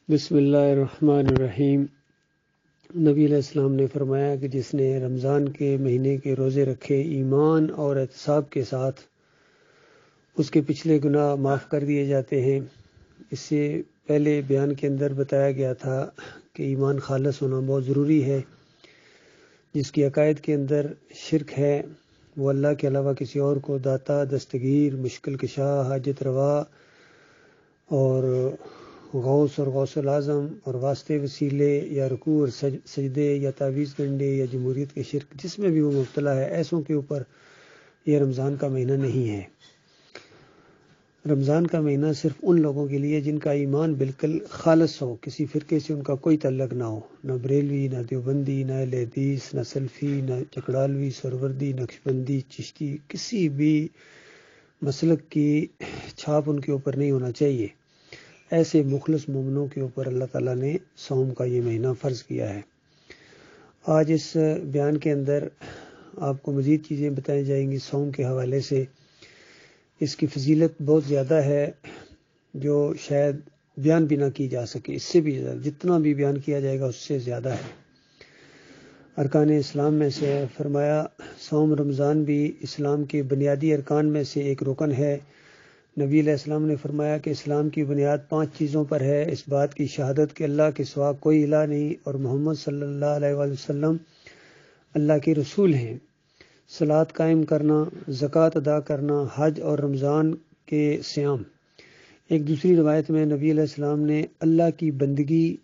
بسم اللہ الرحمن الرحیم۔ نبی علیہ السلام نے فرمایا کہ جس نے رمضان کے مہینے کے روزے رکھے ایمان اور احتساب کے ساتھ، اس کے پچھلے گناہ معاف کر دیے جاتے ہیں۔ اس سے پہلے بیان کے اندر بتایا گیا تھا کہ ایمان خالص ہونا بہت ضروری ہے۔ جس کی عقائد کے اندر شرک ہے، وہ اللہ کے علاوہ کسی اور کو داتا، دستگیر، مشکل کشا، حاجت روا اور غوث اور غوث العظم اور واسطے وسیلے یا رکوع اور سجدے یا تعویذ ڈنڈے یا جمہوریت کے شرک، جس میں بھی وہ مبتلا ہے، ایسوں کے اوپر یہ رمضان کا مہینہ نہیں ہے۔ رمضان کا مہینہ صرف ان لوگوں کے لیے جن کا ایمان بالکل خالص ہو، کسی فرقے سے ان کا کوئی تعلق نہ ہو، نہ بریلوی، نہ دیوبندی، نہ اہل حدیث، نہ سلفی، نہ چکڑالوی، سروردی، نقشبندی، چشتی، کسی بھی مسلک کی چھاپ ان کے اوپر نہیں ہونا چاہیے۔ ایسے مخلص مومنوں کے اوپر اللہ تعالیٰ نے صوم کا یہ مہینہ فرض کیا ہے۔ آج اس بیان کے اندر آپ کو مزید چیزیں بتائی جائیں گی صوم کے حوالے سے۔ اس کی فضیلت بہت زیادہ ہے جو شاید بیان بھی نہ کی جا سکے، اس سے بھی زیادہ، جتنا بھی بیان کیا جائے گا اس سے زیادہ ہے۔ ارکان اسلام میں سے فرمایا صوم رمضان بھی اسلام کے بنیادی ارکان میں سے ایک رکن ہے۔ نبی علیہ السلام نے فرمایا کہ اسلام کی بنیاد 5 چیزوں پر ہے، اس بات کی شہادت کہ اللہ کے سوا کوئی الہ نہیں اور محمد صلی اللہ علیہ وآلہ وسلم اللہ کے رسول ہیں، صلاۃ قائم کرنا، زکوٰۃ ادا کرنا، حج اور رمضان کے صیام۔ ایک دوسری روایت میں نبی علیہ السلام نے اللہ کی بندگی،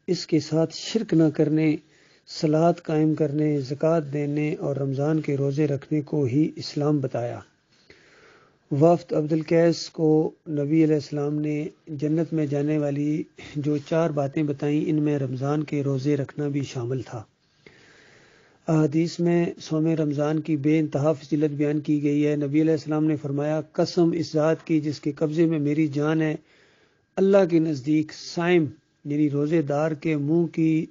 اس کے ساتھ شرک نہ کرنے، صلاۃ قائم کرنے، زکوٰۃ دینے اور رمضان کے روزے رکھنے کو ہی اسلام بتایا۔ وفد عبد القیس کو نبی علیہ السلام نے جنت میں جانے والی جو 4 باتیں بتائیں، ان میں رمضان کے روزے رکھنا بھی شامل تھا۔ احادیث میں صوم رمضان کی بے انتہا فضیلت بیان کی گئی ہے۔ نبی علیہ السلام نے فرمایا قسم اس ذات کی جس کے قبضے میں میری جان ہے، اللہ کے نزدیک صائم یعنی روزے دار کے منہ کی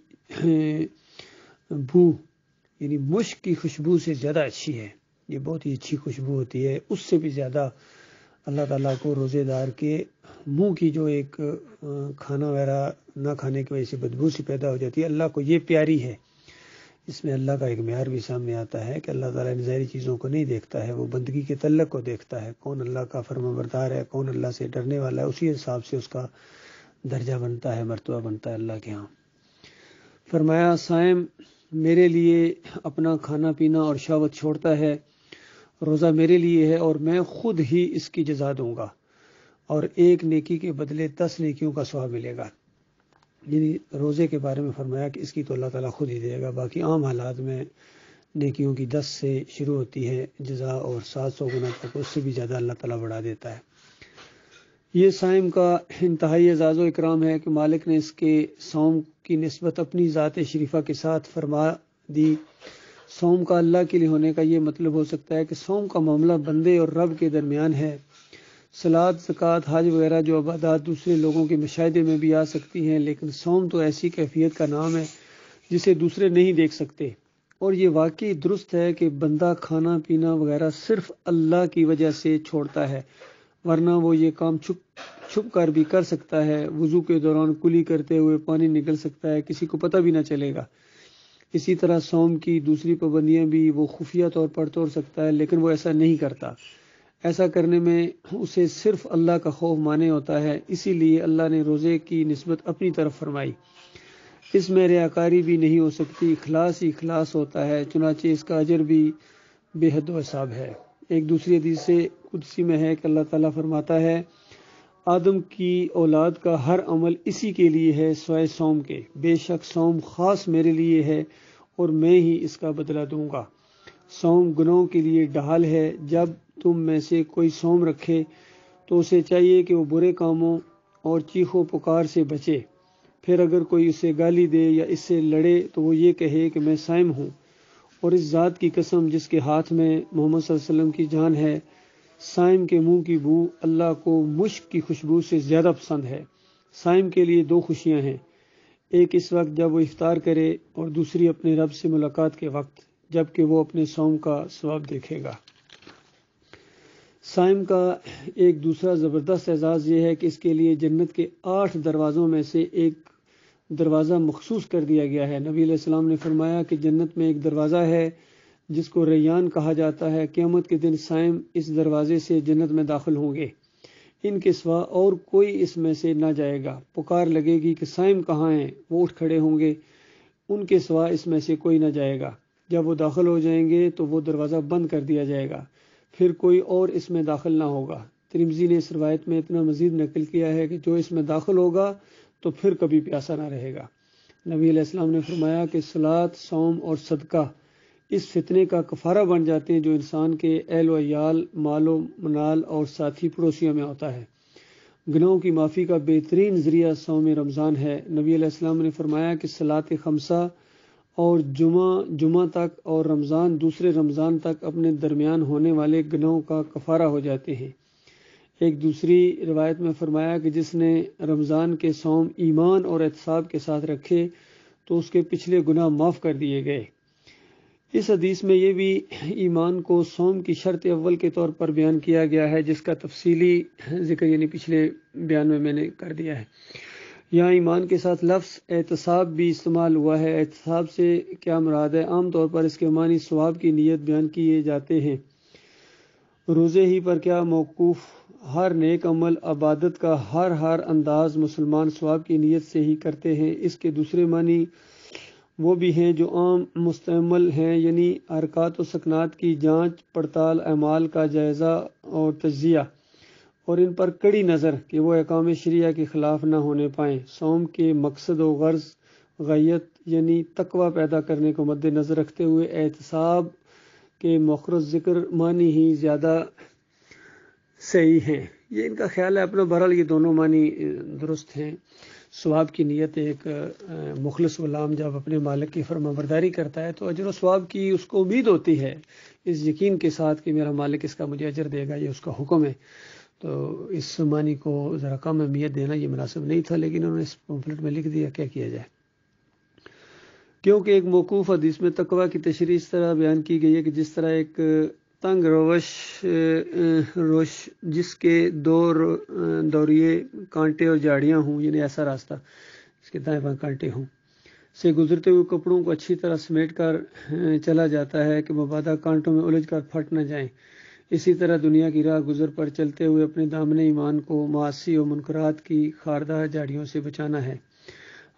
بو یعنی مشک کی خوشبو سے زیادہ اچھی ہے۔ یہ بہت ہی اچھی خوشبو ہوتی ہے، اس سے بھی زیادہ اللہ تعالیٰ کو روزے دار کے منہ کی جو ایک کھانا وغیرہ نہ کھانے کی وجہ سے بدبو سی پیدا ہو جاتی ہے، اللہ کو یہ پیاری ہے۔ اس میں اللہ کا ایک معیار بھی سامنے آتا ہے کہ اللہ تعالیٰ ان ظاہری چیزوں کو نہیں دیکھتا ہے، وہ بندگی کے تعلق کو دیکھتا ہے، کون اللہ کا فرما بردار ہے، کون اللہ سے ڈرنے والا ہے، اسی حساب سے اس کا درجہ بنتا ہے، مرتبہ بنتا ہے اللہ کے ہاں۔ فرمایا صائم میرے لیے اپنا کھانا پینا اور شہوت چھوڑتا ہے، روزہ میرے لیے ہے اور میں خود ہی اس کی جزا دوں گا، اور ایک نیکی کے بدلے 10 نیکیوں کا ثواب ملے گا۔ یعنی روزے کے بارے میں فرمایا کہ اس کی تو اللہ تعالیٰ خود ہی دے گا، باقی عام حالات میں نیکیوں کی 10 سے شروع ہوتی ہے جزا، اور 700 گنا تک اس سے بھی زیادہ اللہ تعالیٰ بڑھا دیتا ہے۔ یہ صائم کا انتہائی اعزاز و اکرام ہے کہ مالک نے اس کے صوم کی نسبت اپنی ذات شریفہ کے ساتھ فرما دی۔ صوم کا اللہ کے لیے ہونے کا یہ مطلب ہو سکتا ہے کہ صوم کا معاملہ بندے اور رب کے درمیان ہے۔ صلاۃ، زکوٰۃ، حج وغیرہ جو عبادات دوسرے لوگوں کے مشاہدے میں بھی آ سکتی ہیں، لیکن صوم تو ایسی کیفیت کا نام ہے جسے دوسرے نہیں دیکھ سکتے، اور یہ واقعی درست ہے کہ بندہ کھانا پینا وغیرہ صرف اللہ کی وجہ سے چھوڑتا ہے، ورنہ وہ یہ کام چھپ کر بھی کر سکتا ہے۔ وضو کے دوران کلی کرتے ہوئے پانی نکل سکتا ہے، کسی کو پتہ بھی نہ چلے گا۔ اسی طرح صوم کی دوسری پابندیاں بھی وہ خفیہ طور پر توڑ سکتا ہے، لیکن وہ ایسا نہیں کرتا۔ ایسا کرنے میں اسے صرف اللہ کا خوف مانے ہوتا ہے، اسی لیے اللہ نے روزے کی نسبت اپنی طرف فرمائی۔ اس میں ریاکاری بھی نہیں ہو سکتی، اخلاص ہی اخلاص ہوتا ہے، چنانچہ اس کا اجر بھی بے حد و حساب ہے۔ ایک دوسری حدیث قدسی میں ہے کہ اللہ تعالیٰ فرماتا ہے آدم کی اولاد کا ہر عمل اسی کے لیے ہے سوائے صوم کے، بے شک صوم خاص میرے لیے ہے اور میں ہی اس کا بدلہ دوں گا۔ صوم گناہوں کے لیے ڈھال ہے، جب تم میں سے کوئی صوم رکھے تو اسے چاہیے کہ وہ برے کاموں اور چیخو پکار سے بچے، پھر اگر کوئی اسے گالی دے یا اس سے لڑے تو وہ یہ کہے کہ میں صائم ہوں، اور اس ذات کی قسم جس کے ہاتھ میں محمد صلی اللہ علیہ وسلم کی جان ہے، صائم کے منہ کی بو اللہ کو مشک کی خوشبو سے زیادہ پسند ہے۔ صائم کے لیے 2 خوشیاں ہیں، ایک اس وقت جب وہ افطار کرے، اور دوسری اپنے رب سے ملاقات کے وقت جب کہ وہ اپنے صوم کا ثواب دیکھے گا۔ صائم کا ایک دوسرا زبردست اعزاز یہ ہے کہ اس کے لیے جنت کے 8 دروازوں میں سے ایک دروازہ مخصوص کر دیا گیا ہے۔ نبی علیہ السلام نے فرمایا کہ جنت میں ایک دروازہ ہے جس کو ریان کہا جاتا ہے، قیامت کے دن صائم اس دروازے سے جنت میں داخل ہوں گے، ان کے سوا اور کوئی اس میں سے نہ جائے گا۔ پکار لگے گی کہ صائم کہاں ہیں، وہ اٹھ کھڑے ہوں گے، ان کے سوا اس میں سے کوئی نہ جائے گا۔ جب وہ داخل ہو جائیں گے تو وہ دروازہ بند کر دیا جائے گا، پھر کوئی اور اس میں داخل نہ ہوگا۔ ترمذی نے اس روایت میں اتنا مزید نقل کیا ہے کہ جو اس میں داخل ہوگا تو پھر کبھی پیاسا نہ رہے گا۔ نبی علیہ السلام نے فرمایا کہ صلاۃ، صوم اور صدقہ اس فتنے کا کفارہ بن جاتے ہیں جو انسان کے اہل و عیال، مال و منال اور ساتھی پڑوسیوں میں ہوتا ہے۔ گناہوں کی معافی کا بہترین ذریعہ صوم رمضان ہے۔ نبی علیہ السلام نے فرمایا کہ صلاۃ خمسہ اور جمعہ تک اور رمضان دوسرے رمضان تک اپنے درمیان ہونے والے گناہوں کا کفارہ ہو جاتے ہیں۔ ایک دوسری روایت میں فرمایا کہ جس نے رمضان کے صوم ایمان اور احتساب کے ساتھ رکھے تو اس کے پچھلے گناہ معاف کر دیے گئے۔ اس حدیث میں یہ بھی ایمان کو صوم کی شرط اول کے طور پر بیان کیا گیا ہے، جس کا تفصیلی ذکر یعنی پچھلے بیان میں نے کر دیا ہے۔ یہاں ایمان کے ساتھ لفظ احتساب بھی استعمال ہوا ہے۔ احتساب سے کیا مراد ہے؟ عام طور پر اس کے معنی ثواب کی نیت بیان کیے جاتے ہیں۔ روزے ہی پر کیا موقوف ہر نیک عمل، عبادت کا ہر انداز مسلمان ثواب کی نیت سے ہی کرتے ہیں۔ اس کے دوسرے معنی وہ بھی ہیں جو عام مستعمل ہیں، یعنی حرکات و سکنات کی جانچ پڑتال، اعمال کا جائزہ اور تجزیہ، اور ان پر کڑی نظر کہ وہ احکام شریعہ کے خلاف نہ ہونے پائیں۔ صوم کے مقصد و غرض غیت یعنی تقوی پیدا کرنے کو مد نظر رکھتے ہوئے احتساب کے مخرج ذکر معنی ہی زیادہ صحیح ہیں۔ یہ ان کا خیال ہے اپنا۔ بہرحال یہ دونوں معنی درست ہیں۔ ثواب کی نیت، ایک مخلص غلام جب اپنے مالک کی فرمانبرداری کرتا ہے تو اجر و ثواب کی اس کو امید ہوتی ہے، اس یقین کے ساتھ کہ میرا مالک اس کا مجھے اجر دے گا، یہ اس کا حکم ہے۔ تو اس معنی کو ذرا کم اہمیت دینا یہ مناسب نہیں تھا، لیکن انہوں نے اس پمفلٹ میں لکھ دیا، کیا کیا جائے۔ کیونکہ ایک موقوف حدیث میں تقویٰ کی تشریح اس طرح بیان کی گئی ہے کہ جس طرح ایک تنگ روش جس کے دو دوریے کانٹے اور جاڑیاں ہوں، یعنی ایسا راستہ اس کے دائیں بائیں کانٹے ہوں، سے گزرتے ہوئے کپڑوں کو اچھی طرح سمیٹ کر چلا جاتا ہے کہ مبادا کانٹوں میں الجھ کر پھٹ نہ جائیں، اسی طرح دنیا کی راہ گزر پر چلتے ہوئے اپنے دامن ایمان کو معاصی و منکرات کی خاردہ جاڑیوں سے بچانا ہے۔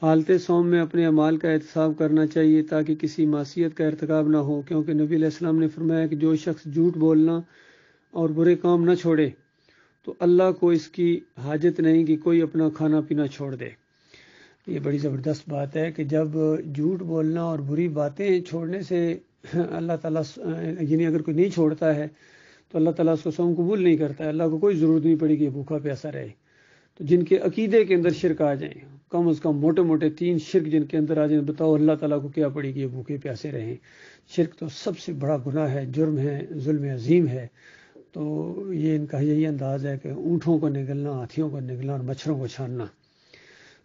حالت صوم میں اپنے اعمال کا احتساب کرنا چاہیے تاکہ کسی معصیت کا ارتکاب نہ ہو، کیونکہ نبی علیہ السلام نے فرمایا کہ جو شخص جھوٹ بولنا اور برے کام نہ چھوڑے تو اللہ کو اس کی حاجت نہیں کہ کوئی اپنا کھانا پینا چھوڑ دے۔ یہ بڑی زبردست بات ہے کہ جب جھوٹ بولنا اور بری باتیں چھوڑنے سے اللہ تعالیٰ یعنی اگر کوئی نہیں چھوڑتا ہے تو اللہ تعالیٰ اس کو صوم قبول نہیں کرتا ہے۔ اللہ کو کوئی ضرورت نہیں پڑے کہ یہ بھوکا پیاسا رہے۔ تو جن کے عقیدے کے اندر شرک آ جائیں، کم از کم موٹے موٹے 3 شرک جن کے اندر آ جائیں، بتاؤ اللہ تعالیٰ کو کیا پڑے کہ یہ بھوکے پیاسے رہیں۔ شرک تو سب سے بڑا گناہ ہے، جرم ہے، ظلم عظیم ہے۔ تو یہ ان کا یہی انداز ہے کہ اونٹوں کو نگلنا، ہاتھیوں کو نگلنا اور مچھروں کو چھاننا،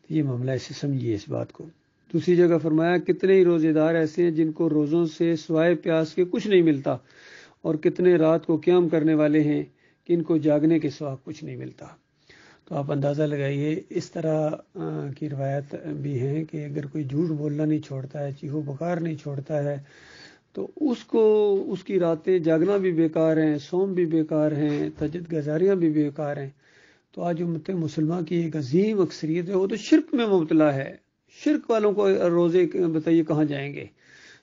تو یہ معاملہ ایسے سمجھیے اس بات کو۔ دوسری جگہ فرمایا کتنے ہی روزے دار ایسے ہیں جن کو روزوں سے سوائے پیاس کے کچھ نہیں ملتا، اور کتنے رات کو قیام کرنے والے ہیں کہ ان کو جاگنے کے سوا کچھ نہیں ملتا۔ تو آپ اندازہ لگائیے، اس طرح کی روایت بھی ہیں کہ اگر کوئی جھوٹ بولنا نہیں چھوڑتا ہے، چیخو پکار نہیں چھوڑتا ہے، تو اس کی راتیں جاگنا بھی بیکار ہیں، صوم بھی بیکار ہیں، تہجد گزاریاں بھی بیکار ہیں۔ تو آج امت مسلمہ کی ایک عظیم اکثریت ہے وہ تو شرک میں مبتلا ہے۔ شرک والوں کو روزے بتائیے کہاں جائیں گے؟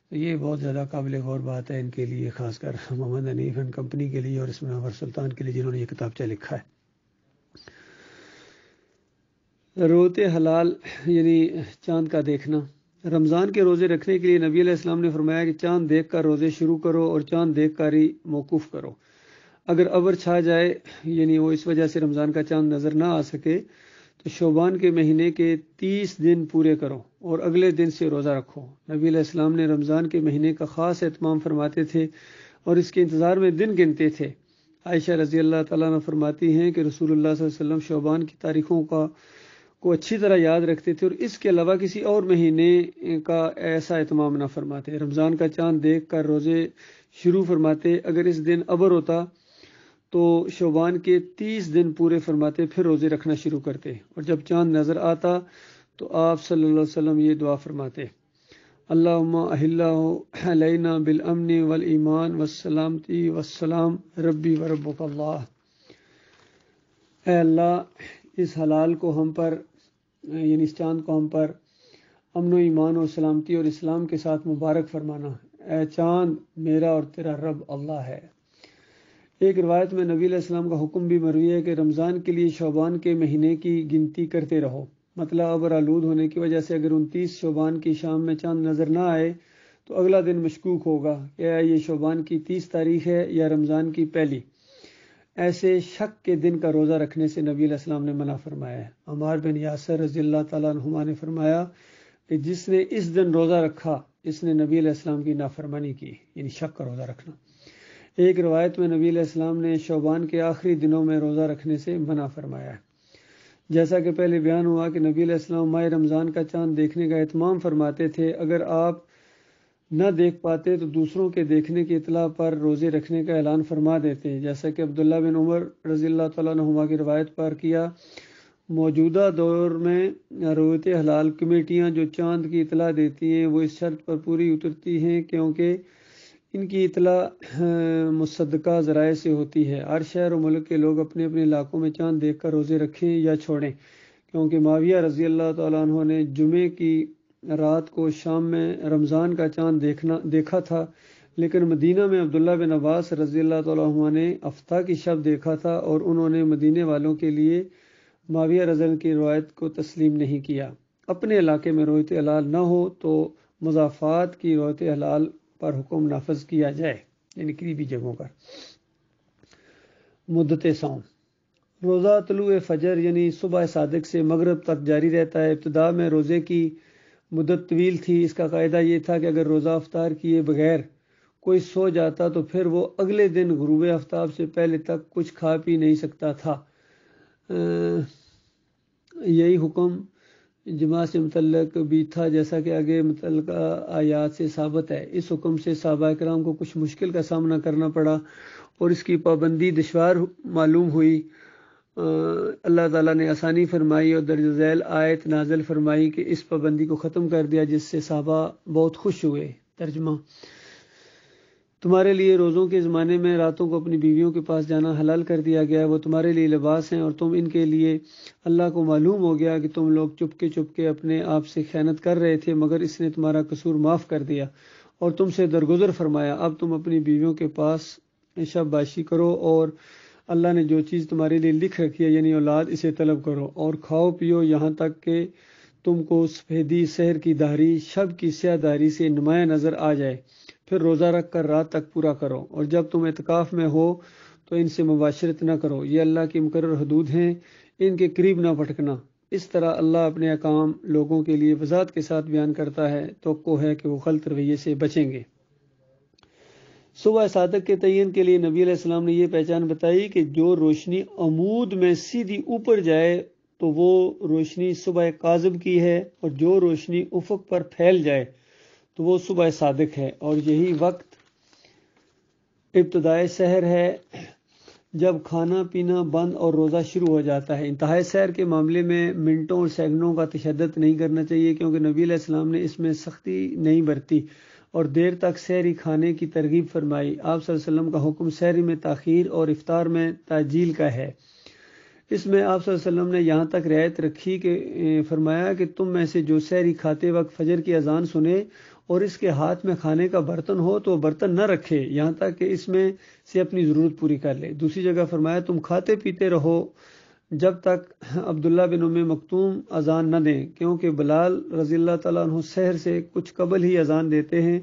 تو یہ بہت زیادہ قابل غور بات ہے ان کے لیے، خاص کر محمد حنیف اینڈ کمپنی کے لیے اور اس میں انور سلطان کے لیے جنہوں نے یہ کتابچہ لکھا ہے۔ روت حلال یعنی چاند کا دیکھنا۔ رمضان کے روزے رکھنے کے لیے نبی علیہ السلام نے فرمایا کہ چاند دیکھ کر روزے شروع کرو اور چاند دیکھ کر ہی موقوف کرو۔ اگر ابر چھا جائے یعنی وہ اس وجہ سے رمضان کا چاند نظر نہ آ سکے تو شعبان کے مہینے کے 30 دن پورے کرو اور اگلے دن سے روزہ رکھو۔ نبی علیہ السلام نے رمضان کے مہینے کا خاص اہتمام فرماتے تھے اور اس کے انتظار میں دن گنتے تھے۔ عائشہ رضی اللہ تعالیٰ عنہ فرماتی ہیں کہ رسول اللہ صلی اللہ علیہ وسلم شعبان کی تاریخوں کو اچھی طرح یاد رکھتے تھے اور اس کے علاوہ کسی اور مہینے کا ایسا اہتمام نہ فرماتے۔ رمضان کا چاند دیکھ کر روزے شروع فرماتے۔ اگر اس دن ابر ہوتا تو شعبان کے 30 دن پورے فرماتے، پھر روزے رکھنا شروع کرتے، اور جب چاند نظر آتا تو آپ صلی اللہ علیہ وسلم یہ دعا فرماتے: اللہم احلہ علینا بالامن والایمان والسلامتی والسلام ربی وربک اللہ۔ اے اللہ، اس حلال کو ہم پر، یعنی اس چاند کو ہم پر امن و ایمان اور سلامتی اور اسلام کے ساتھ مبارک فرمانا۔ اے چاند، میرا اور تیرا رب اللہ ہے۔ ایک روایت میں نبی علیہ السلام کا حکم بھی مروی ہے کہ رمضان کے لیے شعبان کے مہینے کی گنتی کرتے رہو۔ مطلع ابر آلود ہونے کی وجہ سے اگر 29 شعبان کی شام میں چاند نظر نہ آئے تو اگلا دن مشکوک ہوگا کہ یہ شعبان کی 30 تاریخ ہے یا رمضان کی پہلی۔ ایسے شک کے دن کا روزہ رکھنے سے نبی علیہ السلام نے منع فرمایا ہے۔ عمار بن یاسر رضی اللہ تعالیٰ عنہما نے فرمایا کہ جس نے اس دن روزہ رکھا اس نے نبی علیہ السلام کی نافرمانی کی، یعنی شک کا روزہ رکھنا۔ ایک روایت میں نبی علیہ السلام نے شعبان کے آخری دنوں میں روزہ رکھنے سے منع فرمایا ہے۔ جیسا کہ پہلے بیان ہوا کہ نبی علیہ السلام ماہ رمضان کا چاند دیکھنے کا اہتمام فرماتے تھے، اگر آپ نہ دیکھ پاتے تو دوسروں کے دیکھنے کی اطلاع پر روزے رکھنے کا اعلان فرما دیتے، جیسا کہ عبداللہ بن عمر رضی اللہ تعالیٰ عنہما کی روایت پر کیا۔ موجودہ دور میں رویت حلال کمیٹیاں جو چاند کی اطلاع دیتی ہیں وہ اس شرط پر پوری اترتی ہیں کیونکہ ان کی اطلاع مصدقہ ذرائع سے ہوتی ہے۔ ہر شہر و ملک کے لوگ اپنے اپنے علاقوں میں چاند دیکھ کر روزے رکھیں یا چھوڑیں، کیونکہ معاویہ رضی اللہ تعالیٰ عنہ نے جمعے کی رات کو شام میں رمضان کا چاند دیکھا تھا، لیکن مدینہ میں عبداللہ بن عباس رضی اللہ تعالیٰ عنہ نے افطار کی شب دیکھا تھا اور انہوں نے مدینے والوں کے لیے معاویہ رضی اللہ کی روایت کو تسلیم نہیں کیا۔ اپنے علاقے میں رویت حلال نہ ہو تو مضافات کی رویت حلال پر حکم نافذ کیا جائے، یعنی قریبی جگہوں پر۔ مدت صوم: روزہ طلوع فجر یعنی صبح صادق سے مغرب تک جاری رہتا ہے۔ ابتدا میں روزے کی مدت طویل تھی۔ اس کا قاعدہ یہ تھا کہ اگر روزہ افطار کیے بغیر کوئی سو جاتا تو پھر وہ اگلے دن غروب آفتاب سے پہلے تک کچھ کھا پی نہیں سکتا تھا۔ یہی حکم جماع سے متعلق بھی تھا، جیسا کہ آگے متعلقہ آیات سے ثابت ہے۔ اس حکم سے صحابہ کرام کو کچھ مشکل کا سامنا کرنا پڑا اور اس کی پابندی دشوار معلوم ہوئی۔ اللہ تعالیٰ نے آسانی فرمائی اور درج ذیل آیت نازل فرمائی کہ اس پابندی کو ختم کر دیا، جس سے صحابہ بہت خوش ہوئے۔ ترجمہ: تمہارے لیے روزوں کے زمانے میں راتوں کو اپنی بیویوں کے پاس جانا حلال کر دیا گیا ہے، وہ تمہارے لیے لباس ہیں اور تم ان کے لیے۔ اللہ کو معلوم ہو گیا کہ تم لوگ چپکے اپنے آپ سے خیانت کر رہے تھے، مگر اس نے تمہارا قصور معاف کر دیا اور تم سے درگزر فرمایا۔ اب تم اپنی بیویوں کے پاس شب باشی کرو اور اللہ نے جو چیز تمہارے لیے لکھ رکھی ہے یعنی اولاد، اسے طلب کرو اور کھاؤ پیو یہاں تک کہ تم کو سفیدی سحر کی دہری شب کی سیاہ دہری سے نمایاں نظر آ جائے، پھر روزہ رکھ کر رات تک پورا کرو، اور جب تم اعتکاف میں ہو تو ان سے مباشرت نہ کرو، یہ اللہ کی مقرر حدود ہیں، ان کے قریب نہ پھٹکنا۔ اس طرح اللہ اپنے احکام لوگوں کے لیے وضاحت کے ساتھ بیان کرتا ہے، توقع ہے کہ وہ غلط رویے سے بچیں گے۔ صبح صادق کے تعین کے لیے نبی علیہ السلام نے یہ پہچان بتائی کہ جو روشنی عمود میں سیدھی اوپر جائے تو وہ روشنی صبح کاذب کی ہے، اور جو روشنی افق پر پھیل جائے تو وہ صبح صادق ہے، اور یہی وقت ابتدائے سحر ہے جب کھانا پینا بند اور روزہ شروع ہو جاتا ہے۔ انتہائی سحر کے معاملے میں منٹوں اور سیکنڈوں کا تشدد نہیں کرنا چاہیے، کیونکہ نبی علیہ السلام نے اس میں سختی نہیں برتی اور دیر تک سحری کھانے کی ترغیب فرمائی۔ آپ صلی اللہ علیہ وسلم کا حکم سحری میں تاخیر اور افطار میں تعجیل کا ہے۔ اس میں آپ صلی اللہ علیہ وسلم نے یہاں تک رعایت رکھی کہ فرمایا کہ تم میں سے جو سحری کھاتے وقت فجر کی اذان سنے اور اس کے ہاتھ میں کھانے کا برتن ہو تو وہ برتن نہ رکھے یہاں تک کہ اس میں سے اپنی ضرورت پوری کر لے۔ دوسری جگہ فرمایا تم کھاتے پیتے رہو جب تک عبداللہ بن ام مکتوم اذان نہ دیں، کیونکہ بلال رضی اللہ تعالیٰ عنہ سحر سے کچھ قبل ہی اذان دیتے ہیں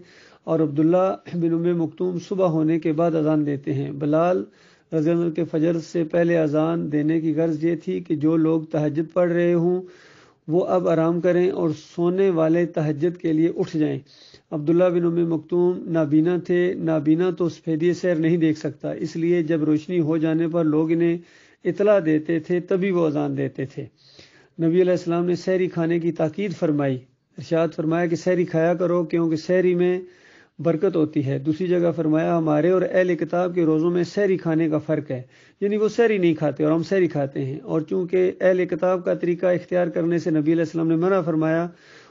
اور عبداللہ بن ام مکتوم صبح ہونے کے بعد اذان دیتے ہیں۔ بلال رضی اللہ عنہ کے فجر سے پہلے اذان دینے کی غرض یہ تھی کہ جو لوگ تہجد پڑھ رہے ہوں وہ اب آرام کریں اور سونے والے تہجد کے لیے اٹھ جائیں۔ عبداللہ بن ام مکتوم نابینا تھے، نابینا تو سفیدی سحر نہیں دیکھ سکتا، اس لیے جب روشنی ہو جانے پر لوگ انہیں اطلاع دیتے تھے تبھی وہ اذان دیتے تھے۔ نبی علیہ السلام نے سحری کھانے کی تاکید فرمائی، ارشاد فرمایا کہ سحری کھایا کرو، کیونکہ سحری میں برکت ہوتی ہے۔ دوسری جگہ فرمایا ہمارے اور اہل کتاب کے روزوں میں سحری کھانے کا فرق ہے، یعنی وہ سحری نہیں کھاتے اور ہم سحری کھاتے ہیں، اور چونکہ اہل کتاب کا طریقہ اختیار کرنے سے نبی علیہ السلام نے منع فرمایا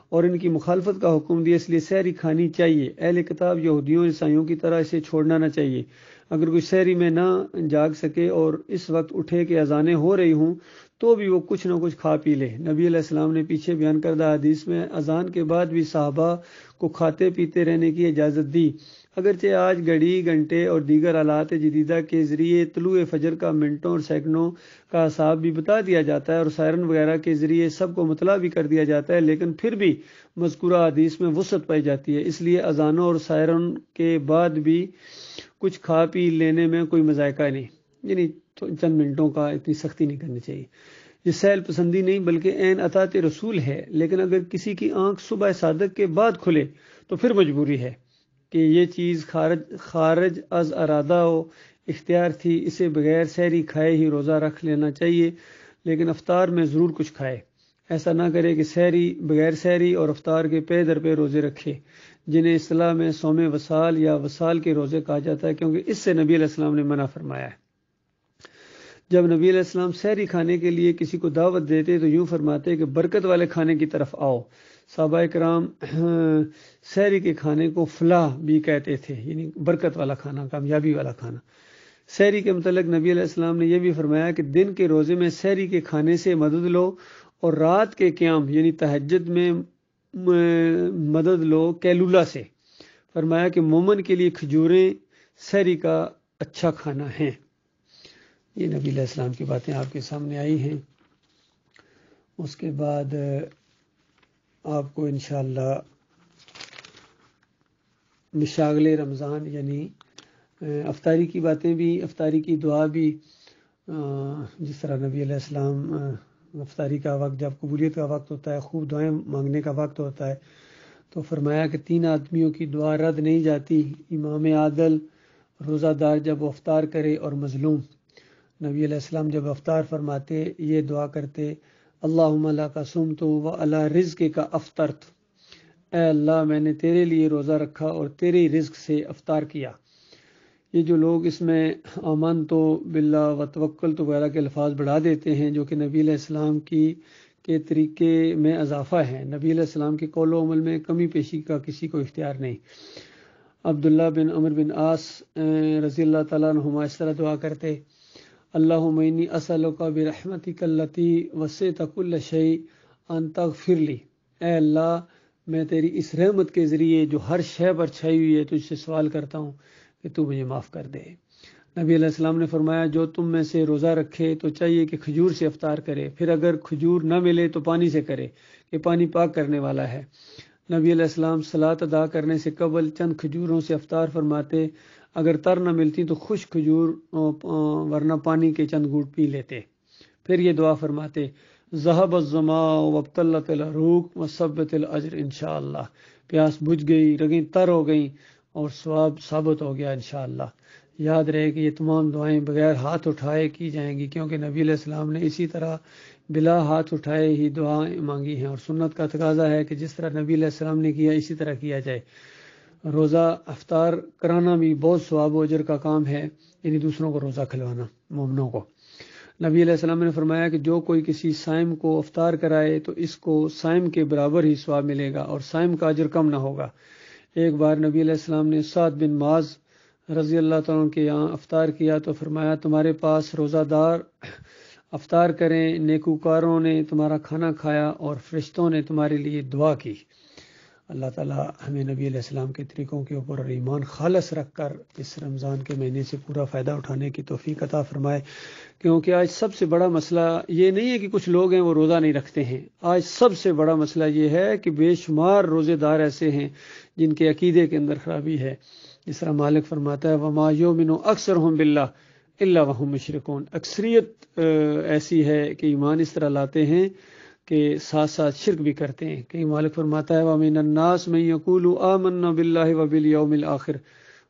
اور ان کی مخالفت کا حکم دیا، اس لیے سحری کھانی چاہیے۔ اہل کتاب یہودیوں عیسائیوں کی طرح اسے چھوڑنا نہ چاہیے۔ اگر کوئی سحری میں نہ جاگ سکے اور اس وقت اٹھے کہ اذانیں ہو رہی ہوں تو بھی وہ کچھ نہ کچھ کھا پی لے۔ نبی علیہ السلام نے پیچھے بیان کردہ حدیث میں اذان کے بعد بھی صحابہ کو کھاتے پیتے رہنے کی اجازت دی۔ اگرچہ آج گھڑی، گھنٹے اور دیگر آلات جدیدہ کے ذریعے طلوع فجر کا منٹوں اور سیکنڈوں کا حساب بھی بتا دیا جاتا ہے اور سائرن وغیرہ کے ذریعے سب کو مطلع بھی کر دیا جاتا ہے، لیکن پھر بھی مذکورہ حدیث میں وسعت پائی جاتی ہے، اس لیے اذانوں اور سائرن کے بعد بھی کچھ کھا پی لینے میں کوئی مذائقہ نہیں، یعنی چند منٹوں کا اتنی سختی نہیں کرنی چاہیے۔ یہ سہل پسندی نہیں بلکہ عین اطاعت رسول ہے، لیکن اگر کسی کی آنکھ صبح صادق کے بعد کھلے تو پھر مجبوری ہے کہ یہ چیز خارج از ارادہ ہو، اختیار تھی، اسے بغیر سحری کھائے ہی روزہ رکھ لینا چاہیے، لیکن افطار میں ضرور کچھ کھائے۔ ایسا نہ کرے کہ بغیر سحری اور افطار کے پے در پہ روزے رکھے، جنہیں اصطلاح میں صوم وصال یا وصال کے روزے کہا جاتا ہے، کیونکہ اس سے نبی علیہ السلام نے منع فرمایا ہے۔ جب نبی علیہ السلام سحری کھانے کے لیے کسی کو دعوت دیتے تو یوں فرماتے کہ برکت والے کھانے کی طرف آؤ۔ صحابہ کرام سحری کے کھانے کو فلاح بھی کہتے تھے، یعنی برکت والا کھانا، کامیابی والا کھانا۔ سحری کے متعلق نبی علیہ السلام نے یہ بھی فرمایا کہ دن کے روزے میں سحری کے کھانے سے مدد لو اور رات کے قیام یعنی تہجد میں مدد لو کیلولہ سے۔ فرمایا کہ مومن کے لیے کھجوریں سحری کا اچھا کھانا ہیں۔ یہ نبی علیہ السلام کی باتیں آپ کے سامنے آئی ہیں۔ اس کے بعد آپ کو انشاءاللہ مشاغل رمضان یعنی افطاری کی باتیں بھی، افطاری کی دعا بھی، جس طرح نبی علیہ السلام افطاری کا وقت جب قبولیت کا وقت ہوتا ہے، خوب دعائیں مانگنے کا وقت ہوتا ہے، تو فرمایا کہ 3 آدمیوں کی دعا رد نہیں جاتی: امام عادل، روزہ دار جب وہ افطار کرے، اور مظلوم۔ نبی علیہ السلام جب افطار فرماتے یہ دعا کرتے: اللہم لک صمت و علی رزقک افطرت، اے اللہ میں نے تیرے لیے روزہ رکھا اور تیرے رزق سے افطار کیا۔ یہ جو لوگ اس میں آمنت باللہ و توکلت وغیرہ کے الفاظ بڑھا دیتے ہیں، جو کہ نبی علیہ السلام کے طریقے میں اضافہ ہے، نبی علیہ السلام کے قول و عمل میں کمی پیشی کا کسی کو اختیار نہیں۔ عبداللہ بن عمر بن عاص رضی اللہ تعالیٰ عنہما اس طرح دعا کرتے: اللہم انی اسألک برحمتک التی وسعت کل شیء ان تغفر لی، اے اللہ میں تیری اس رحمت کے ذریعے جو ہر شے پر چھائی ہوئی ہے تجھ سے سوال کرتا ہوں کہ تو مجھے معاف کر دے۔ نبی علیہ السلام نے فرمایا جو تم میں سے روزہ رکھے تو چاہیے کہ کھجور سے افطار کرے، پھر اگر کھجور نہ ملے تو پانی سے کرے کہ پانی پاک کرنے والا ہے۔ نبی علیہ السلام صلاۃ ادا کرنے سے قبل چند کھجوروں سے افطار فرماتے، اگر تر نہ ملتی تو خشک کھجور ورنہ پانی کے چند گھونٹ پی لیتے، پھر یہ دعا فرماتے: ذہب الظماء وابتلت العروق وثبت الاجر انشاءاللہ، پیاس بجھ گئی، رگیں تر ہو گئیں اور ثواب ثابت ہو گیا انشاءاللہ۔ یاد رہے کہ یہ تمام دعائیں بغیر ہاتھ اٹھائے کی جائیں گی، کیونکہ نبی علیہ السلام نے اسی طرح بلا ہاتھ اٹھائے ہی دعائیں مانگی ہیں، اور سنت کا تقاضا ہے کہ جس طرح نبی علیہ السلام نے کیا اسی طرح کیا جائے۔ روزہ افطار کرانا بھی بہت ثواب و اجر کا کام ہے، یعنی دوسروں کو روزہ کھلوانا، مومنوں کو۔ نبی علیہ السلام نے فرمایا کہ جو کوئی کسی صائم کو افطار کرائے تو اس کو صائم کے برابر ہی ثواب ملے گا اور صائم کا اجر کم نہ ہوگا۔ ایک بار نبی علیہ السلام نے سعد بن معاذ رضی اللہ تعالیٰ عنہ کے یہاں افطار کیا تو فرمایا تمہارے پاس روزہ دار افطار کریں، نیکوکاروں نے تمہارا کھانا کھایا اور فرشتوں نے تمہارے لیے دعا کی۔ اللہ تعالیٰ ہمیں نبی علیہ السلام کے طریقوں کے اوپر اور ایمان خالص رکھ کر اس رمضان کے مہینے سے پورا فائدہ اٹھانے کی توفیق عطا فرمائے، کیونکہ آج سب سے بڑا مسئلہ یہ نہیں ہے کہ کچھ لوگ ہیں وہ روزہ نہیں رکھتے ہیں، آج سب سے بڑا مسئلہ یہ ہے کہ بے شمار روزے دار ایسے ہیں جن کے عقیدے کے اندر خرابی ہے۔ جس طرح مالک فرماتا ہے وَمَا يُؤْمِنُ أَكْثَرُهُم بِاللَّهِ إِلَّا وَهُم مُشْرِكُونَ، اکثریت ایسی ہے کہ ایمان اس طرح لاتے ہیں کہ ساتھ ساتھ شرک بھی کرتے ہیں۔ کہیں مالک فرماتا ہے وَمِنَ النَّاسِ مَن يَقُولُ آمَنَّا بِاللَّهِ وَبِالْيَوْمِ الْآخِرِ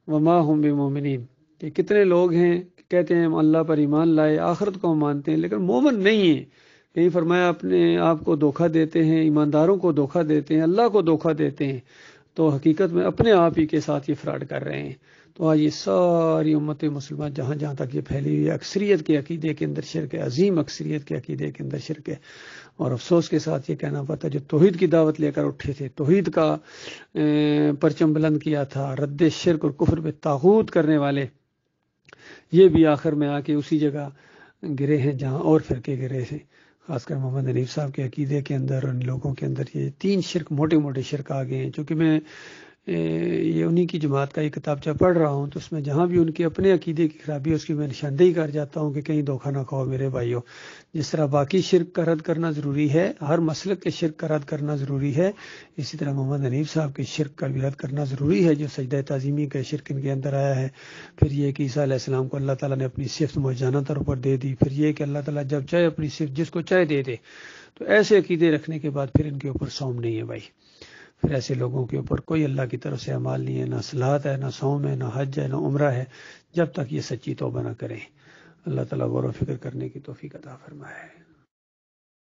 وَمَا هُم بِمُؤْمِنِينَ، کہ کتنے لوگ ہیں کہ کہتے ہیں ہم اللہ پر ایمان لائے، آخرت کو ہم مانتے ہیں، لیکن مومن نہیں ہیں۔ کہیں فرمایا اپنے آپ کو دھوکہ دیتے ہیں، ایمانداروں کو دھوکہ دیتے ہیں، اللہ کو دھوکہ دیتے ہیں۔ تو حقیقت میں اپنے آپ ہی کے ساتھ یہ فراڈ کر رہے ہیں۔ تو آج یہ ساری امت مسلمان جہاں جہاں تک یہ پھیلی ہوئی ہے، اکثریت کے عقیدے کے اندر شرک ہے، عظیم اکثریت کے عقیدے کے اندر شرک ہے۔ اور افسوس کے ساتھ یہ کہنا پڑتا ہے جو توحید کی دعوت لے کر اٹھے تھے، توحید کا پرچم بلند کیا تھا، رد شرک اور کفر پہ طاغوت کرنے والے، یہ بھی آخر میں آ کے اسی جگہ گرے ہیں جہاں اور فرقے گرے تھے۔ خاص کر محمد حنیف صاحب کے عقیدے کے اندر ان لوگوں کے اندر یہ 3 شرک موٹے موٹے شرک آ گئے ہیں۔ چونکہ میں یہ انہی کی جماعت کا ایک کتابچہ پڑھ رہا ہوں، تو اس میں جہاں بھی ان کے اپنے عقیدے کی خرابی ہے اس کی میں نشاندہی کر جاتا ہوں کہ کہیں دھوکہ نہ کھاؤ میرے بھائیوں۔ جس طرح باقی شرک کا رد کرنا ضروری ہے، ہر مسلک کے شرک کا رد کرنا ضروری ہے، اسی طرح محمد حنیف صاحب کے شرک کا بھی رد کرنا ضروری ہے جو سجدہ تعظیمی کا شرک ان کے اندر آیا ہے۔ پھر یہ کہ عیسیٰ علیہ السلام کو اللہ تعالیٰ نے اپنی صفت معجزانہ طور پر دے دی، پھر یہ کہ اللہ تعالیٰ جب چاہے اپنی صفت جس کو چاہے دے دے۔ تو ایسے عقیدے رکھنے کے بعد پھر ان کے اوپر صوم نہیں ہے بھائی، پھر ایسے لوگوں کے اوپر کوئی اللہ کی طرف سے اعمال نہیں ہے، نہ صلاۃ ہے، نہ صوم ہے، نہ حج ہے، نہ عمرہ ہے، جب تک یہ سچی توبہ نہ کریں۔ اللہ تعالیٰ غور و فکر کرنے کی توفیق عطا فرمائے۔